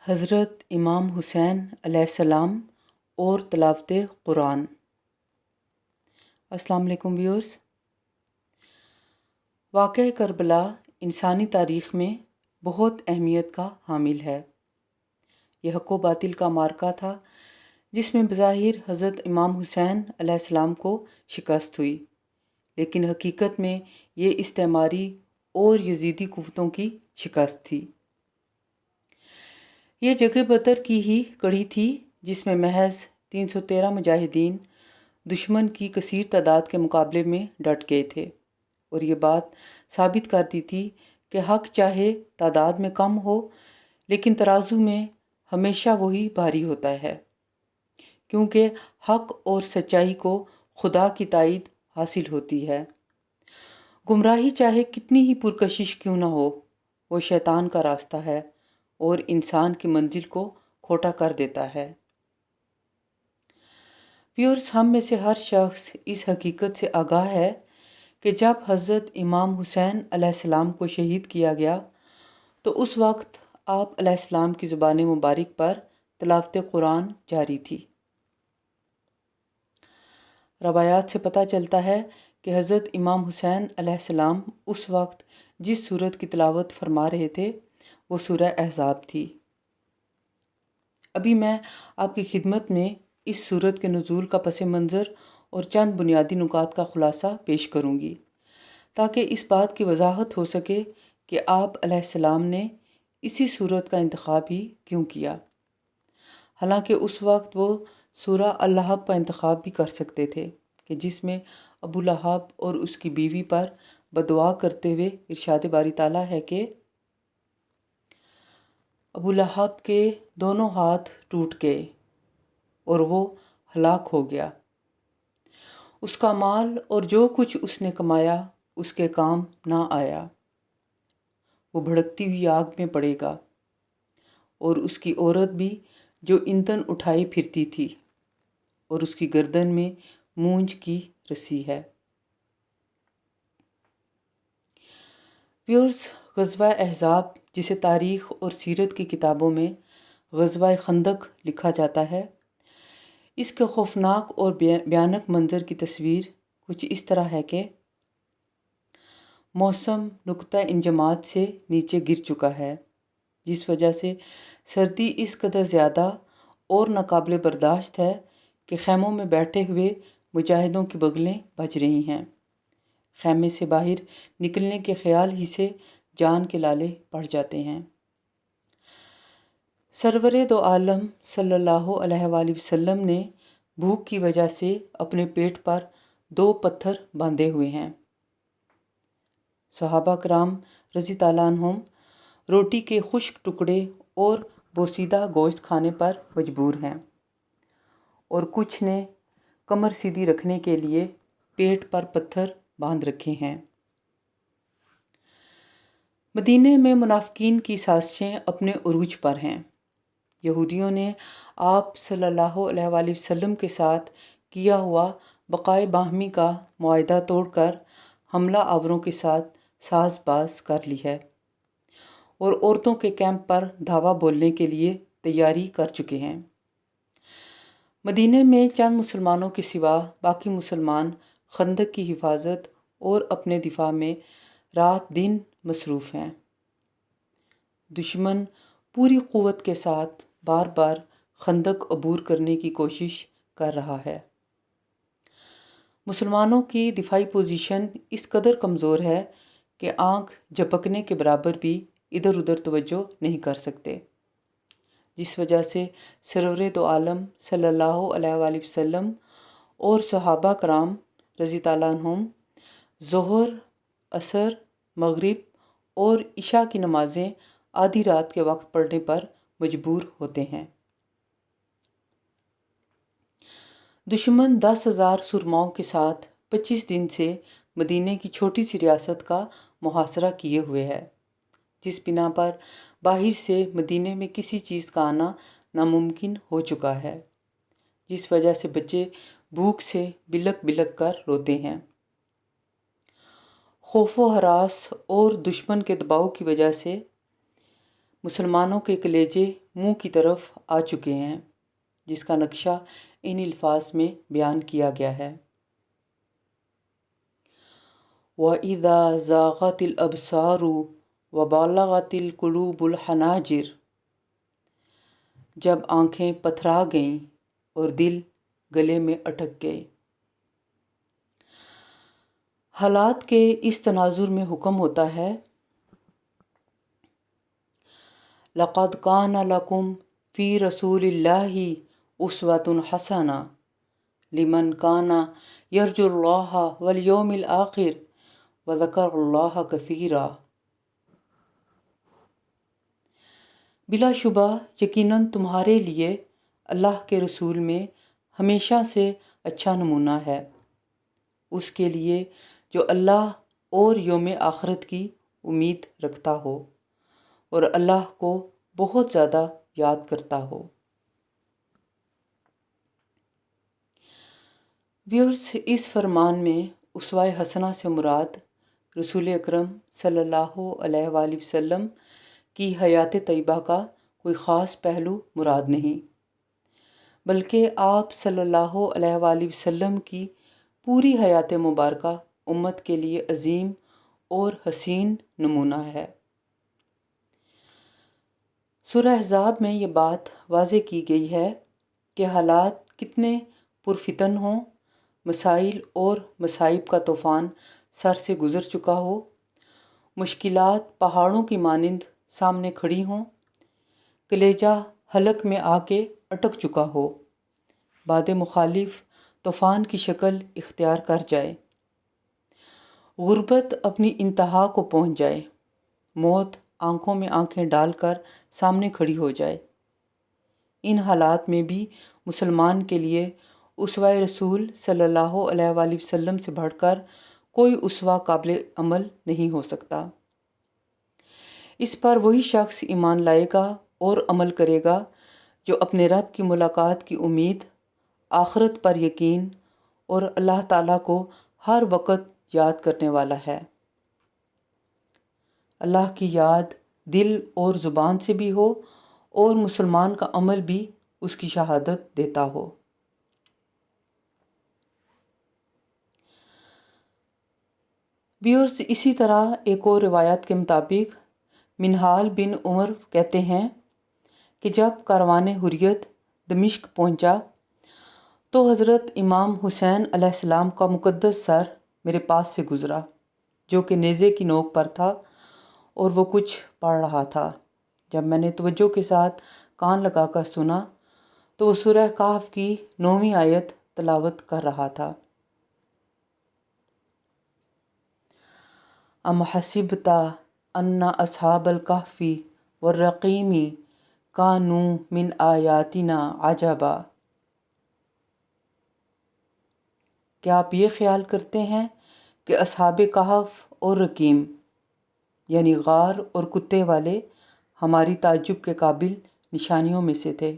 حضرت امام حسین علیہ السلام اور تلاوت قرآن۔ السلام علیکم ویورز۔ واقعہ کربلا انسانی تاریخ میں بہت اہمیت کا حامل ہے۔ یہ حق و باطل کا معرکہ تھا جس میں بظاہر حضرت امام حسین علیہ السلام کو شکست ہوئی، لیکن حقیقت میں یہ استعماری اور یزیدی قوتوں کی شکست تھی۔ یہ جنگ بدر کی ہی کڑی تھی جس میں محض 313 مجاہدین دشمن کی کثیر تعداد کے مقابلے میں ڈٹ گئے تھے، اور یہ بات ثابت کرتی تھی کہ حق چاہے تعداد میں کم ہو لیکن ترازو میں ہمیشہ وہی بھاری ہوتا ہے، کیونکہ حق اور سچائی کو خدا کی تائید حاصل ہوتی ہے۔ گمراہی چاہے کتنی ہی پرکشش کیوں نہ ہو، وہ شیطان کا راستہ ہے اور انسان کی منزل کو کھوٹا کر دیتا ہے۔ ویورز، ہم میں سے ہر شخص اس حقیقت سے آگاہ ہے کہ جب حضرت امام حسین علیہ السلام کو شہید کیا گیا تو اس وقت آپ علیہ السلام کی زبان مبارک پر تلاوت قرآن جاری تھی۔ روایات سے پتہ چلتا ہے کہ حضرت امام حسین علیہ السلام اس وقت جس سورت کی تلاوت فرما رہے تھے وہ سورہ احزاب تھی۔ ابھی میں آپ کی خدمت میں اس سورت کے نزول کا پس منظر اور چند بنیادی نکات کا خلاصہ پیش کروں گی تاکہ اس بات کی وضاحت ہو سکے کہ آپ علیہ السلام نے اسی سورت کا انتخاب ہی کیوں کیا، حالانکہ اس وقت وہ سورہ الحب کا انتخاب بھی کر سکتے تھے کہ جس میں ابو لہب اور اس کی بیوی پر بددعا کرتے ہوئے ارشاد باری تعالیٰ ہے کہ ابو لہب کے دونوں ہاتھ ٹوٹ گئے اور وہ ہلاک ہو گیا، اس کا مال اور جو کچھ اس نے کمایا اس کے کام نہ آیا، وہ بھڑکتی ہوئی آگ میں پڑے گا، اور اس کی عورت بھی جو ایندھن اٹھائے پھرتی تھی، اور اس کی گردن میں مونج کی رسی ہے۔ ویورز، غزوہ احزاب جسے تاریخ اور سیرت کی کتابوں میں غزوہ خندق لکھا جاتا ہے، اس کے خوفناک اور بھیانک منظر کی تصویر کچھ اس طرح ہے کہ موسم نقطہ انجماد سے نیچے گر چکا ہے، جس وجہ سے سردی اس قدر زیادہ اور ناقابل برداشت ہے کہ خیموں میں بیٹھے ہوئے مجاہدوں کی بغلیں بج رہی ہیں، خیمے سے باہر نکلنے کے خیال ہی سے جان کے لالے پڑ جاتے ہیں۔ سرور دو عالم صلی اللہ علیہ وآلہ وسلم نے بھوک کی وجہ سے اپنے پیٹ پر 2 پتھر باندھے ہوئے ہیں۔ صحابہ کرام رضی اللہ عنہم روٹی کے خشک ٹکڑے اور بوسیدہ گوشت کھانے پر مجبور ہیں، اور کچھ نے کمر سیدھی رکھنے کے لیے پیٹ پر پتھر باندھ رکھے ہیں۔ مدینے میں منافقین کی سازشیں اپنے عروج پر ہیں۔ یہودیوں نے آپ صلی اللہ علیہ وآلہ وسلم کے ساتھ کیا ہوا بقائے باہمی کا معاہدہ توڑ کر حملہ آوروں کے ساتھ ساز باز کر لی ہے، اور عورتوں کے کیمپ پر دھاوا بولنے کے لیے تیاری کر چکے ہیں۔ مدینے میں چند مسلمانوں کے سوا باقی مسلمان خندق کی حفاظت اور اپنے دفاع میں رات دن مصروف ہیں۔ دشمن پوری قوت کے ساتھ بار بار خندق عبور کرنے کی کوشش کر رہا ہے۔ مسلمانوں کی دفاعی پوزیشن اس قدر کمزور ہے کہ آنکھ جھپکنے کے برابر بھی ادھر ادھر توجہ نہیں کر سکتے، جس وجہ سے سرور دو عالم صلی اللہ علیہ وآلہ وسلم اور صحابہ کرام رضی اللہ عنہم ظہر، عصر، مغرب اور عشاء کی نمازیں آدھی رات کے وقت پڑھنے پر مجبور ہوتے ہیں۔ دشمن 10,000 سرماؤں کے ساتھ 25 دن سے مدینے کی چھوٹی سی ریاست کا محاصرہ کیے ہوئے ہے، جس بنا پر باہر سے مدینے میں کسی چیز کا آنا ناممکن ہو چکا ہے، جس وجہ سے بچے بھوک سے بلک بلک کر روتے ہیں۔ خوف و ہراس اور دشمن کے دباؤ کی وجہ سے مسلمانوں کے کلیجے منہ کی طرف آ چکے ہیں، جس کا نقشہ ان الفاظ میں بیان کیا گیا ہے۔ وَإِذَا زَاغَتِ الْأَبْصَارُ وَبَلَغَتِ الْقُلُوبُ الْحَنَاجِرَ، جب آنکھیں پتھرا گئیں اور دل گلے میں اٹک گئے۔ حالات کے اس تناظر میں حکم ہوتا ہے، لَقَدْ كَانَ لَكُمْ فِي رَسُولِ اللَّهِ أُسْوَةٌ حَسَنَةٌ لِمَنْ كَانَ يَرْجُو اللَّهَ وَالْيَوْمَ الْآخِرَ وَذَكَرَ اللَّهَ كَثِيرًا۔ بلا شبہ یقیناً تمہارے لیے اللہ کے رسول میں ہمیشہ سے اچھا نمونہ ہے، اس کے لیے جو اللہ اور یوم آخرت کی امید رکھتا ہو اور اللہ کو بہت زیادہ یاد کرتا ہو۔ ویورز، اس فرمان میں اسوہ حسنہ سے مراد رسول اکرم صلی اللہ علیہ وآلہ وسلم کی حیات طیبہ کا کوئی خاص پہلو مراد نہیں، بلکہ آپ صلی اللہ علیہ وآلہ وسلم کی پوری حیات مبارکہ امت کے لیے عظیم اور حسین نمونہ ہے۔ سورہ احزاب میں یہ بات واضح کی گئی ہے کہ حالات کتنے پرفتن ہوں، مسائل اور مصائب کا طوفان سر سے گزر چکا ہو، مشکلات پہاڑوں کی مانند سامنے کھڑی ہوں، کلیجہ حلق میں آ کے اٹک چکا ہو، باد مخالف طوفان کی شکل اختیار کر جائے، غربت اپنی انتہا کو پہنچ جائے، موت آنکھوں میں آنکھیں ڈال کر سامنے کھڑی ہو جائے۔ ان حالات میں بھی مسلمان کے لیے اسوہ رسول صلی اللہ علیہ وآلہ وسلم سے بڑھ کر کوئی اسوہ قابل عمل نہیں ہو سکتا۔ اس پر وہی شخص ایمان لائے گا اور عمل کرے گا جو اپنے رب کی ملاقات کی امید، آخرت پر یقین اور اللہ تعالیٰ کو ہر وقت یاد کرنے والا ہے۔ اللہ کی یاد دل اور زبان سے بھی ہو اور مسلمان کا عمل بھی اس کی شہادت دیتا ہو۔ ویورز، اسی طرح ایک اور روایت کے مطابق منہال بن عمر کہتے ہیں کہ جب کاروان حریت دمشق پہنچا تو حضرت امام حسین علیہ السلام کا مقدس سر میرے پاس سے گزرا، جو کہ نیزے کی نوک پر تھا اور وہ کچھ پڑھ رہا تھا۔ جب میں نے توجہ کے ساتھ کان لگا کر سنا تو وہ سورہ کہف کی 9ویں آیت تلاوت کر رہا تھا۔ ام حسبت ان اصحاب الکہف والرقیم کانوا من آیاتنا عجبا، کیا آپ یہ خیال کرتے ہیں کہ اصحاب کہف اور رقیم یعنی غار اور کتے والے ہماری تعجب کے قابل نشانیوں میں سے تھے؟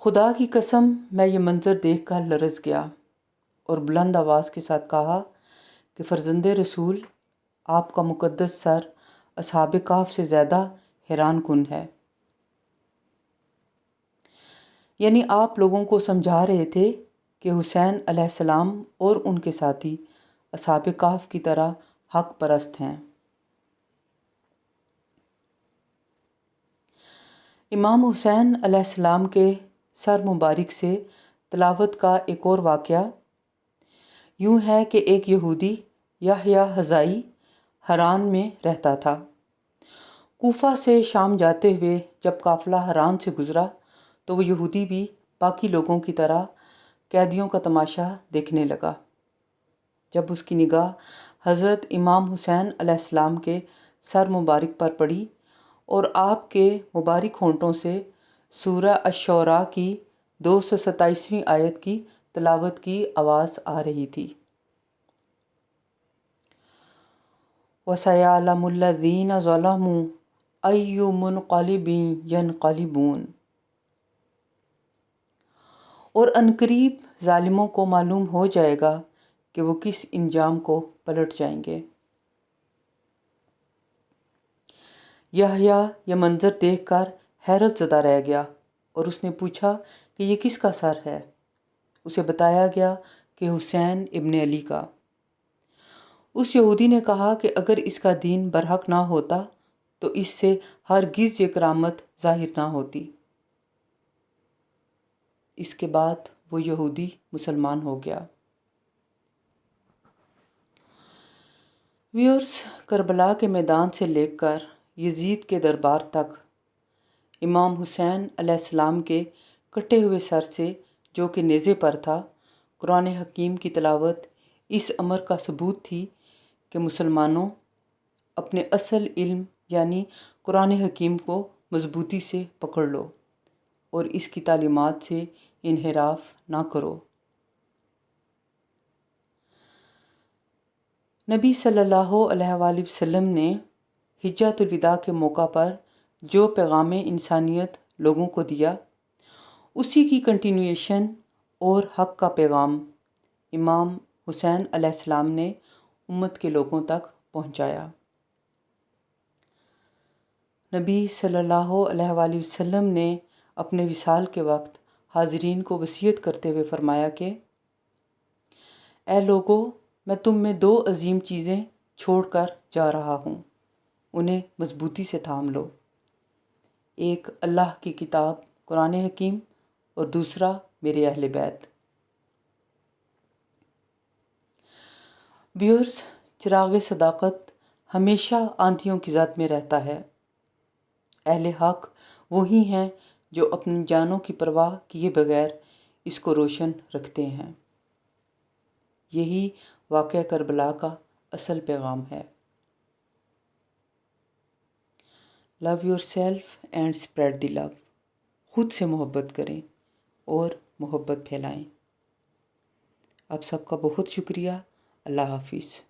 خدا کی قسم، میں یہ منظر دیکھ کر لرز گیا اور بلند آواز کے ساتھ کہا کہ فرزند رسول، آپ کا مقدس سر اصحاب کہف سے زیادہ حیران کن ہے۔ یعنی آپ لوگوں کو سمجھا رہے تھے کہ حسین علیہ السلام اور ان کے ساتھی اصحاب کہف کی طرح حق پرست ہیں۔ امام حسین علیہ السلام کے سر مبارک سے تلاوت کا ایک اور واقعہ یوں ہے کہ ایک یہودی یحییٰ حذائی حران میں رہتا تھا۔ کوفہ سے شام جاتے ہوئے جب قافلہ حران سے گزرا تو وہ یہودی بھی باقی لوگوں کی طرح قیدیوں کا تماشا دیکھنے لگا۔ جب اس کی نگاہ حضرت امام حسین علیہ السلام کے سر مبارک پر پڑی اور آپ کے مبارک ہونٹوں سے سورہ الشعراء کی 227ویں آیت کی تلاوت کی آواز آ رہی تھی، وَسَيَعْلَمُ الَّذِينَ ظَلَمُوا أَيُّ مُنقَلِبٍ يَنقَلِبُونَ، اور عنقریب ظالموں کو معلوم ہو جائے گا کہ وہ کس انجام کو پلٹ جائیں گے۔ یحییٰ یہ منظر دیکھ کر حیرت زدہ رہ گیا اور اس نے پوچھا کہ یہ کس کا سر ہے؟ اسے بتایا گیا کہ حسین ابن علی کا۔ اس یہودی نے کہا کہ اگر اس کا دین برحق نہ ہوتا تو اس سے ہرگز یہ کرامت ظاہر نہ ہوتی۔ اس کے بعد وہ یہودی مسلمان ہو گیا۔ ویورز، کربلا کے میدان سے لے کر یزید کے دربار تک امام حسین علیہ السلام کے کٹے ہوئے سر سے، جو کہ نیزے پر تھا، قرآن حکیم کی تلاوت اس امر کا ثبوت تھی کہ مسلمانوں اپنے اصل علم یعنی قرآن حکیم کو مضبوطی سے پکڑ لو اور اس کی تعلیمات سے انحراف نہ کرو۔ نبی صلی اللہ علیہ وآلہ وسلم نے حجۃ الوداع کے موقع پر جو پیغام انسانیت لوگوں کو دیا، اسی کی کنٹینویشن اور حق کا پیغام امام حسین علیہ السلام نے امت کے لوگوں تک پہنچایا۔ نبی صلی اللہ علیہ وآلہ وسلم نے اپنے وصال کے وقت حاضرین کو وصیت کرتے ہوئے فرمایا کہ اے لوگو، میں تم میں 2 عظیم چیزیں چھوڑ کر جا رہا ہوں، انہیں مضبوطی سے تھام لو۔ ایک اللہ کی کتاب قرآن حکیم اور دوسرا میرے اہل بیت۔ ویورز، چراغ صداقت ہمیشہ آندھیوں کی زد میں رہتا ہے۔ اہل حق وہی ہیں جو اپنی جانوں کی پرواہ کیے بغیر اس کو روشن رکھتے ہیں۔ یہی واقعہ کربلا کا اصل پیغام ہے۔ Love yourself and spread the love. خود سے محبت کریں اور محبت پھیلائیں۔ آپ سب کا بہت شکریہ۔ اللہ حافظ۔